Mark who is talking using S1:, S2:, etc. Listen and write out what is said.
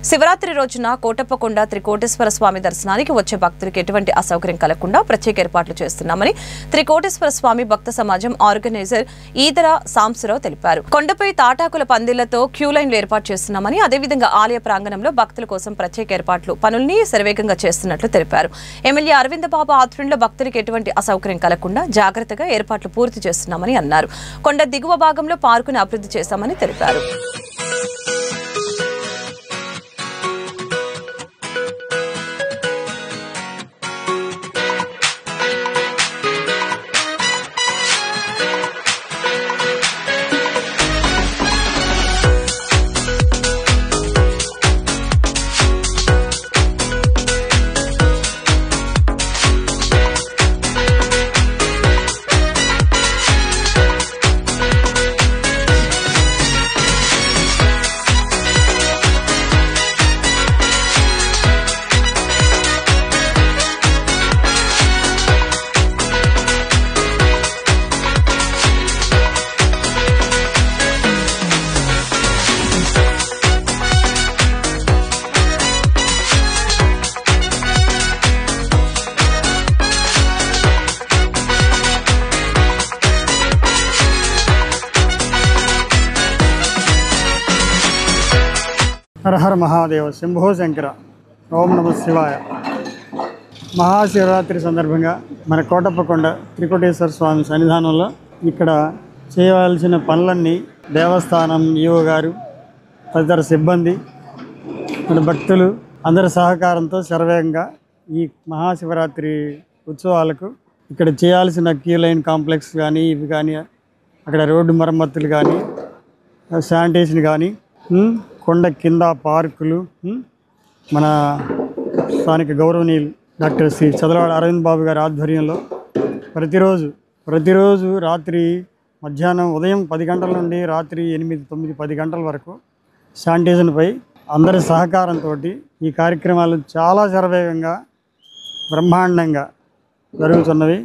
S1: శివరాత్రి రోజున కోటప్పకొండ త్రికోటేశ్వర స్వామి దర్శనానికి వచ్చే భక్తులకు ఎటువంటి అసౌకర్యం కలగకుండా ప్రత్యేక ఏర్పాట్లు చేస్తున్నామని త్రికోటేశ్వర స్వామి భక్త సమాజం ఆర్గనైజర్ ఈదర సాంబశివరావు తెలిపారు. కొండపై తాటాకుల పందిళ్లతో క్యూ లైన్లు ఏర్పాటు చేస్తున్నామని, అదేవిధంగా ఆలయ ప్రాంగణంలో భక్తుల కోసం ప్రత్యేక ఏర్పాట్లు పనుల్ని శరవేగంగా చేస్తున్నట్లు తెలిపారు. ఎమ్మెల్యే అరవింద్ బాబు ఆధ్వర్యంలో భక్తులకు ఎటువంటి అసౌకర్యం కలగకుండా జాగ్రత్తగా ఏర్పాట్లు పూర్తి చేస్తున్నామని అన్నారు. కొండ దిగువ భాగంలో పార్కును అభివృద్ధి చేశామని తెలిపారు.
S2: हर हर महादेव शंभो शंकर ओम नमः शिवाय మహాశివరాత్రి సందర్భంగా మన కోటప్పకొండ త్రికోటేశ్వర స్వామి సన్నిధానంలో ఇక్కడ చేయవలసిన పనులన్నీ దేవస్థానం ఈవో గారు తదితర సిబ్బంది మన భక్తులు అందరి సహకారంతో శరవేగంగా ఈ మహాశివరాత్రి ఉత్సవాలకు ఇక్కడ చేయాల్సిన క్యూ లైన్ కాంప్లెక్స్ కానీ ఇవి కానీ అక్కడ రోడ్డు మరమ్మతులు కానీ శానిటేషన్ కానీ కొండ కింద పార్కులు మన స్థానిక గౌరవనీయులు డాక్టర్ శ్రీ చదలవాడ అరవింద్ బాబు గారి ఆధ్వర్యంలో ప్రతిరోజు రాత్రి మధ్యాహ్నం ఉదయం 10 గంటల నుండి రాత్రి 8, 9, 10 గంటల వరకు శానిటేషన్పై అందరి సహకారంతో ఈ కార్యక్రమాలు చాలా శరవేగంగా బ్రహ్మాండంగా జరుగుతున్నవి.